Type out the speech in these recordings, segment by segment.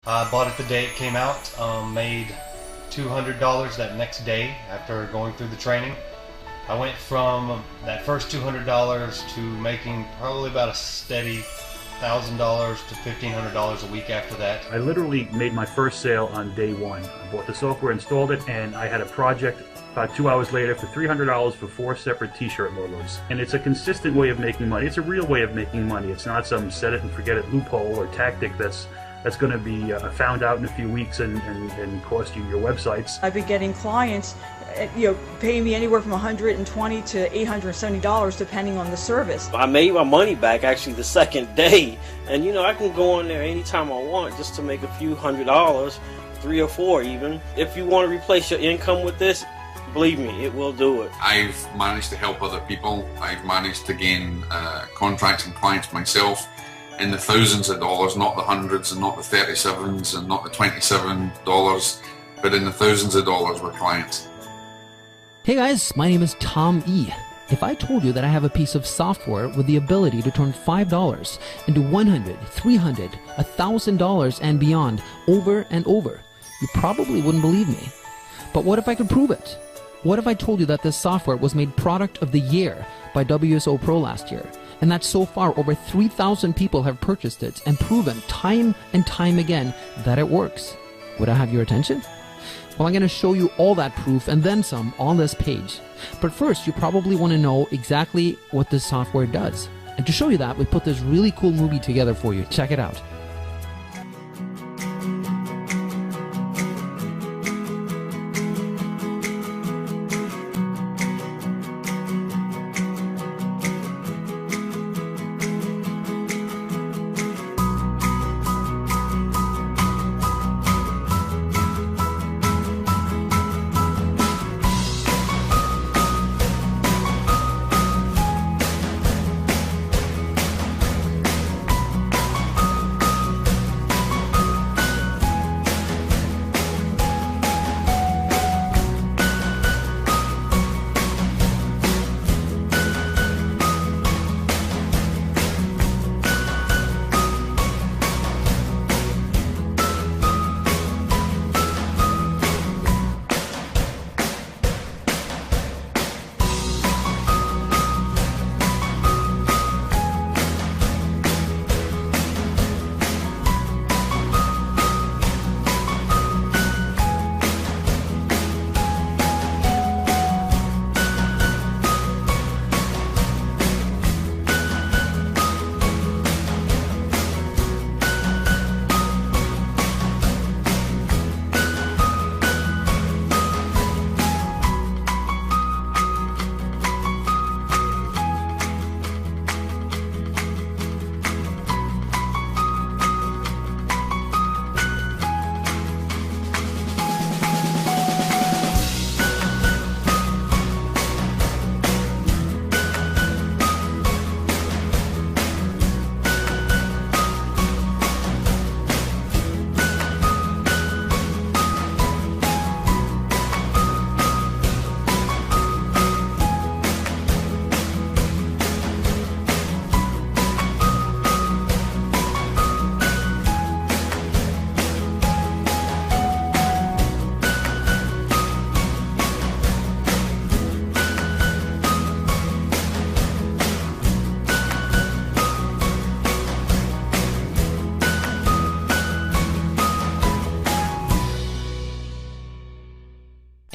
I bought it the day it came out, made $200 that next day after going through the training. I went from that first $200 to making probably about a steady $1,000 to $1,500 a week after that. I literally made my first sale on day one. I bought the software, installed it, and I had a project about 2 hours later for $300 for 4 separate t-shirt logos. And it's a consistent way of making money. It's a real way of making money. It's not some set it and forget it loophole or tactic that's going to be found out in a few weeks and cost you your websites. I've been getting clients, paying me anywhere from $120 to $870 depending on the service. I made my money back actually the second day, and I can go on there anytime I want just to make a few $100, 3 or 4 even. If you want to replace your income with this, believe me, it will do it. I've managed to help other people. I've managed to gain contracts and clients myself in the thousands of dollars, not the hundreds and not the 37s and not the $27, but in the thousands of dollars with clients. Hey guys, my name is Tom E. If I told you that I have a piece of software with the ability to turn $5 into $100, $300, $1,000 and beyond over and over, you probably wouldn't believe me. But what if I could prove it? What if I told you that this software was made Product of the Year by WSO Pro last year, and that so far over 3,000 people have purchased it and proven time and time again that it works? Would I have your attention? Well, I'm going to show you all that proof and then some on this page. But first, you probably want to know exactly what this software does. And to show you that, we put this really cool movie together for you. Check it out.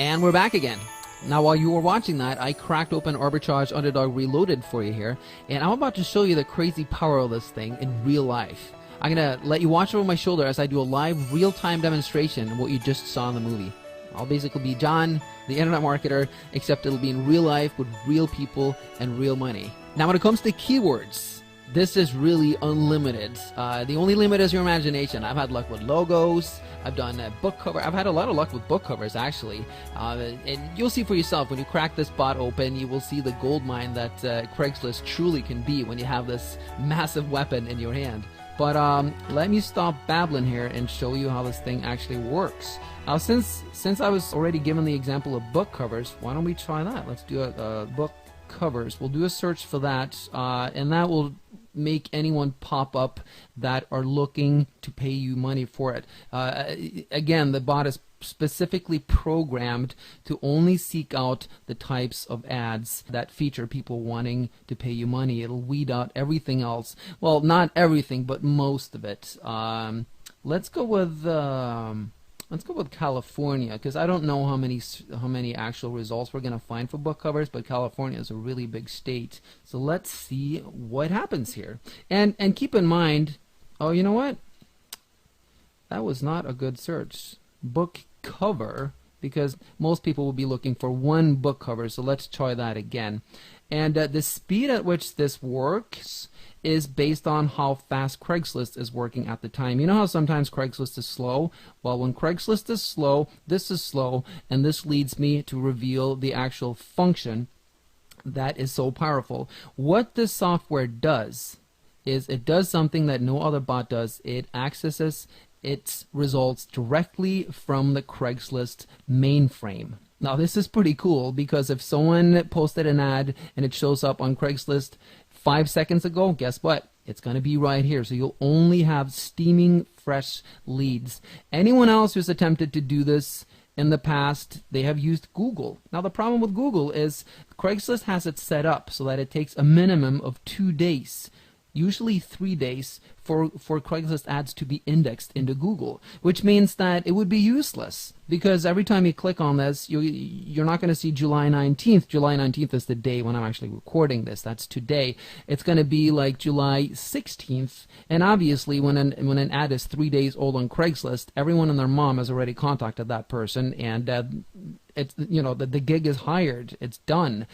And we're back again. Now, while you were watching that, I cracked open Arbitrage Underdog Reloaded for you here, and I'm about to show you the crazy power of this thing in real life. I'm going to let you watch over my shoulder as I do a live, real-time demonstration of what you just saw in the movie. I'll basically be John, the internet marketer, except it'll be in real life with real people and real money. Now, when it comes to keywords, this is really unlimited. The only limit is your imagination. I've had luck with logos. I've done a book cover. I've had a lot of luck with book covers, actually. And you'll see for yourself, when you crack this bot open, you will see the gold mine that Craigslist truly can be when you have this massive weapon in your hand. But let me stop babbling here and show you how this thing actually works. Now, since I was already given the example of book covers, why don't we try that? Let's do a book covers. We'll do a search for that, and that will make anyone pop up that are looking to pay you money for it. Again, the bot is specifically programmed to only seek out the types of ads that feature people wanting to pay you money. It'll weed out everything else. Well, not everything, but most of it. Let's go with California, because I don't know how many actual results we're going to find for book covers, but California is a really big state. So let's see what happens here. And keep in mind, oh, you know what? That was not a good search. Book cover, because most people will be looking for one book cover, so let's try that again. And the speed at which this works is based on how fast Craigslist is working at the time. You know how sometimes Craigslist is slow? Well, when Craigslist is slow, this is slow, and this leads me to reveal the actual function that is so powerful. What this software does is it does something that no other bot does. It accesses its results directly from the Craigslist mainframe. Now this is pretty cool, because if someone posted an ad and it shows up on Craigslist 5 seconds ago, guess what? It's going to be right here. So you'll only have steaming fresh leads. Anyone else who's attempted to do this in the past, they have used Google. Now the problem with Google is Craigslist has it set up so that it takes a minimum of 2 days, usually 3 days, for Craigslist ads to be indexed into Google, which means that it would be useless, because every time you click on this, you're not going to see July 19th. July 19th is the day when I'm actually recording this. That's today. It's going to be like July 16th, and obviously when an ad is 3 days old on Craigslist, everyone and their mom has already contacted that person, and it's, you know, the gig is hired. It's done.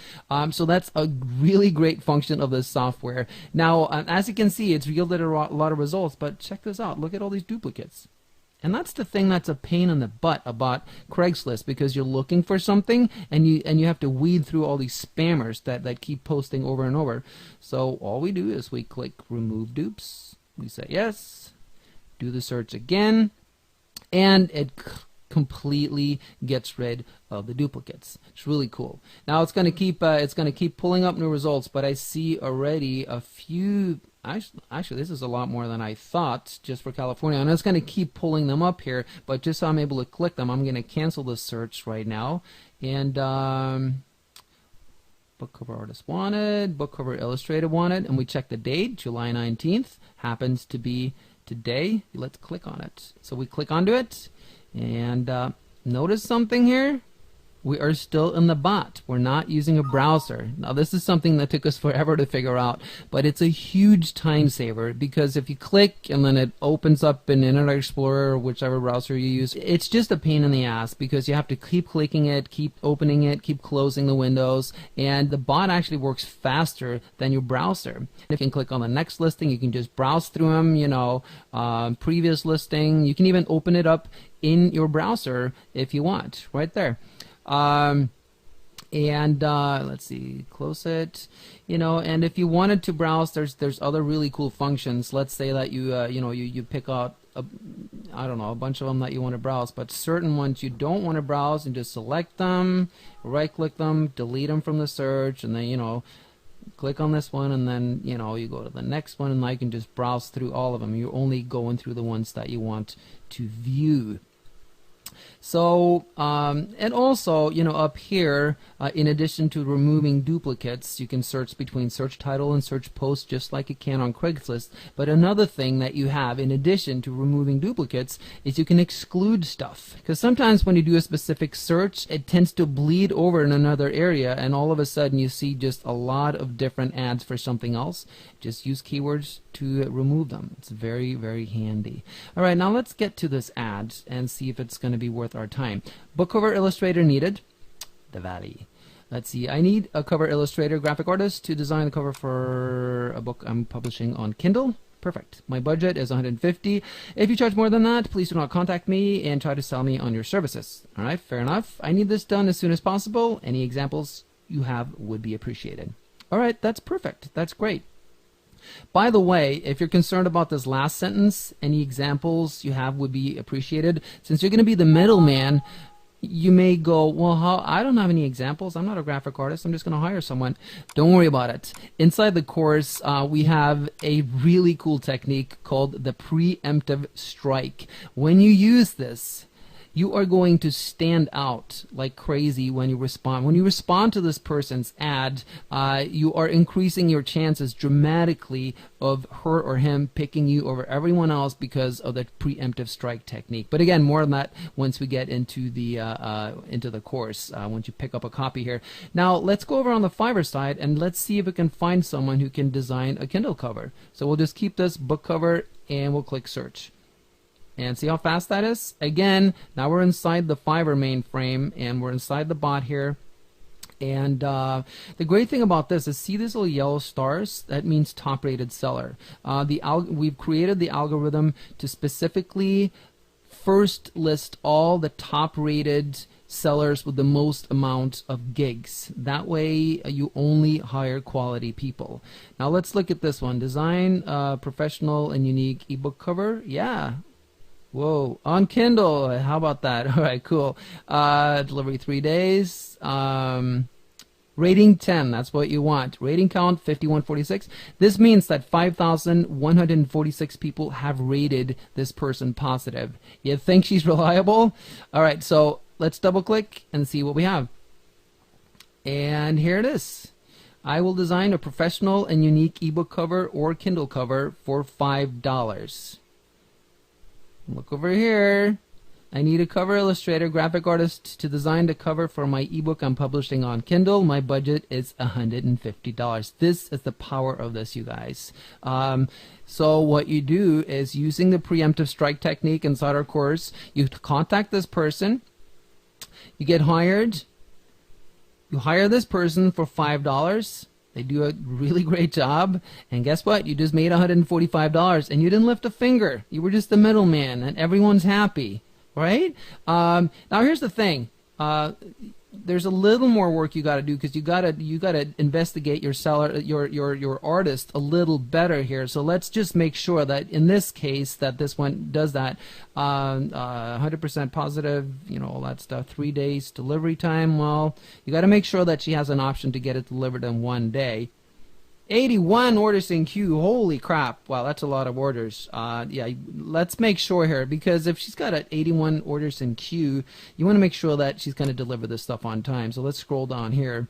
So that's a really great function of this software. Now, as you can see, it's yielded a lot of results, but check this out. Look at all these duplicates. And that's the thing that's a pain in the butt about Craigslist, because you're looking for something and you have to weed through all these spammers that keep posting over and over. So all we do is we click remove dupes. We say yes, do the search again, and it completely gets rid of the duplicates. It's really cool. Now it's going to keep pulling up new results, but I see already a few. Actually, this is a lot more than I thought just for California. And it's going to keep pulling them up here, but just so I'm able to click them, I'm going to cancel the search right now. And book cover artist wanted, book cover illustrator wanted, and we check the date, July 19th, happens to be today. Let's click on it. So we click onto it, and notice something here. We are still in the bot. We're not using a browser. Now this is something that took us forever to figure out, but it's a huge time saver, because if you click and then it opens up in Internet Explorer or whichever browser you use, it's just a pain in the ass, because you have to keep clicking it, keep opening it, keep closing the windows, and the bot actually works faster than your browser. If you can click on the next listing, you can just browse through them, you know, previous listing. You can even open it up in your browser if you want, right there. Let's see, close it, you know, and if you wanted to browse, there's other really cool functions. Let's say that you pick out I don't know, a bunch of them that you want to browse, but certain ones you don't want to browse, and just select them, right click them, delete them from the search, and then, you know, click on this one, and then, you know, you go to the next one, and now you can just browse through all of them. You're only going through the ones that you want to view. So, and also, you know, up here, in addition to removing duplicates, you can search between search title and search post just like you can on Craigslist. But another thing that you have, in addition to removing duplicates, is you can exclude stuff. Because sometimes when you do a specific search, it tends to bleed over in another area, and all of a sudden you see just a lot of different ads for something else. Just use keywords to remove them. It's very, very handy. All right, now let's get to this ad and see if it's going to be worth our time. Book cover illustrator needed. The Valley. Let's see. I need a cover illustrator, graphic artist to design the cover for a book I'm publishing on Kindle. Perfect. My budget is $150. If you charge more than that, please do not contact me and try to sell me on your services. All right, fair enough. I need this done as soon as possible. Any examples you have would be appreciated. All right, that's perfect. That's great. By the way, if you're concerned about this last sentence, any examples you have would be appreciated. Since you're going to be the middleman, you may go, well, I don't have any examples. I'm not a graphic artist. I'm just going to hire someone. Don't worry about it. Inside the course, we have a really cool technique called the preemptive strike. When you use this, you are going to stand out like crazy when you respond. When you respond to this person's ad, you are increasing your chances dramatically of her or him picking you over everyone else because of the preemptive strike technique. But again, more on that once we get into the course, once you pick up a copy here. Now, let's go over on the Fiverr side and let's see if we can find someone who can design a Kindle cover. So we'll just keep this book cover and we'll click search. And see how fast that is? Again, now we're inside the Fiverr mainframe and we're inside the bot here. And the great thing about this is, see these little yellow stars? That means top rated seller. We've created the algorithm to specifically first list all the top rated sellers with the most amount of gigs. That way you only hire quality people. Now let's look at this one. Design professional and unique ebook cover. Yeah. Whoa, on Kindle, how about that? All right, cool. Delivery 3 days. Rating 10, that's what you want. Rating count 5146. This means that 5,146 people have rated this person positive. You think she's reliable? All right, so let's double click and see what we have. And here it is. I will design a professional and unique ebook cover or Kindle cover for $5. Look over here. I need a cover illustrator, graphic artist to design the cover for my ebook I'm publishing on Kindle. My budget is $150. This is the power of this, you guys. So what you do is, using the preemptive strike technique inside our course, you contact this person, you get hired, you hire this person for $5. They do a really great job, and guess what? You just made $145, and you didn't lift a finger. You were just the middleman, and everyone's happy, right? Now here's the thing. There's a little more work you got to do, because you got to investigate your seller, your artist a little better here. So let's just make sure that in this case that this one does that. 100% positive, you know, all that stuff. 3 days delivery time. Well, you got to make sure that she has an option to get it delivered in 1 day. 81 orders in queue. Holy crap. Wow, that's a lot of orders. Yeah, let's make sure here, because if she's got 81 orders in queue, you want to make sure that she's going to deliver this stuff on time. So let's scroll down here.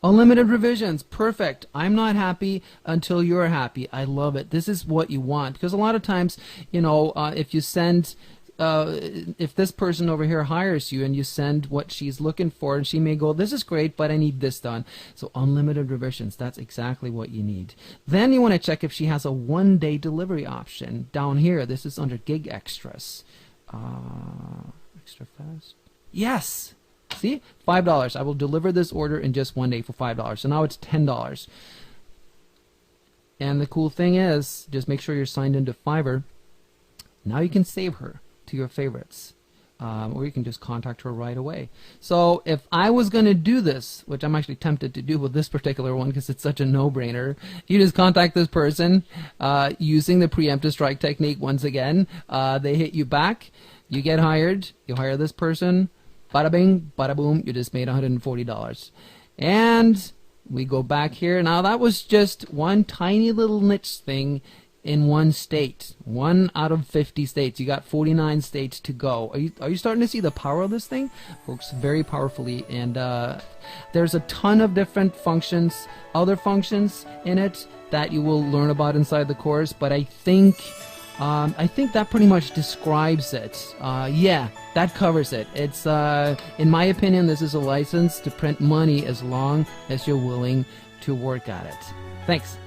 Unlimited revisions. Perfect. I'm not happy until you're happy. I love it. This is what you want, because a lot of times, you know, if you send... if this person over here hires you and you send what she's looking for, and she may go, this is great, but I need this done. So unlimited revisions, that's exactly what you need. Then you want to check if she has a 1-day delivery option. Down here, this is under gig extras. Extra fast. Yes! See? $5. I will deliver this order in just 1 day for $5. So now it's $10. And the cool thing is, just make sure you're signed into Fiverr. Now you can save her to your favorites, or you can just contact her right away. So if I was going to do this, which I'm actually tempted to do with this particular one because it's such a no-brainer, you just contact this person using the preemptive strike technique once again. They hit you back, you get hired, you hire this person, bada bing, bada boom, you just made $140. And we go back here. Now that was just one tiny little niche thing in one state. 1 out of 50 states. You got 49 states to go. Are you starting to see the power of this thing? Works very powerfully, and there's a ton of different functions, other functions in it that you will learn about inside the course, but I think that pretty much describes it. Yeah, that covers it. It's in my opinion, this is a license to print money as long as you're willing to work at it. Thanks.